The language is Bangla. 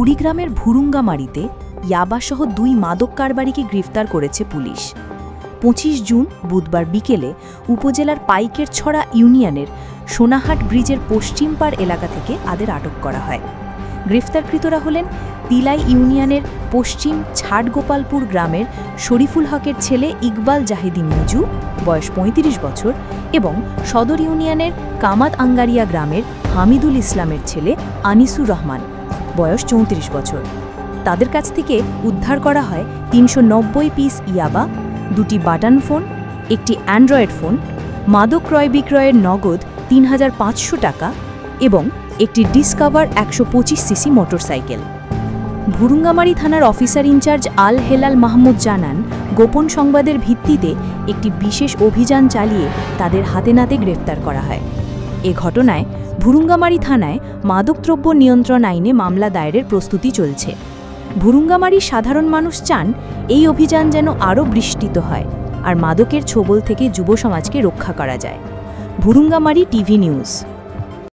কুড়িগ্রামের ভুরুঙ্গামারীতে ইয়াবাসহ 2 মাদক কারবারিকে গ্রেফতার করেছে পুলিশ। 25 জুন বুধবার বিকেলে উপজেলার পাইকের ছড়া ইউনিয়নের সোনাহাট ব্রিজের পশ্চিম পাড় এলাকা থেকে তাদের আটক করা হয়। গ্রেফতারকৃতরা হলেন তিলাই ইউনিয়নের পশ্চিম ছাটগোপালপুর গ্রামের শরীফুল হকের ছেলে ইকবাল জাহিদি মজু, বয়স 35 বছর, এবং সদর ইউনিয়নের কামাত আঙ্গারিয়া গ্রামের হামিদুল ইসলামের ছেলে আনিসুর রহমান, বয়স 34 বছর। তাদের কাছ থেকে উদ্ধার করা হয় 390 পিস ইয়াবা, 2টি বাটন ফোন, একটি অ্যান্ড্রয়েড ফোন, মাদক ক্রয় বিক্রয়ের নগদ 3500 টাকা এবং একটি ডিসকভার 125 সিসি মোটরসাইকেল। ভুরুঙ্গামারী থানার অফিসার ইনচার্জ আল হেলাল মাহমুদ জানান, গোপন সংবাদের ভিত্তিতে একটি বিশেষ অভিযান চালিয়ে তাদের হাতে নাতে গ্রেফতার করা হয়। এ ঘটনায় ভুরুঙ্গামারী থানায় মাদকদ্রব্য নিয়ন্ত্রণ আইনে মামলা দায়েরের প্রস্তুতি চলছে। ভুরুঙ্গামারীর সাধারণ মানুষ চান এই অভিযান যেন আরও বিস্তৃত হয় আর মাদকের ছোবল থেকে যুব সমাজকে রক্ষা করা যায়। Bhurungamari TV news.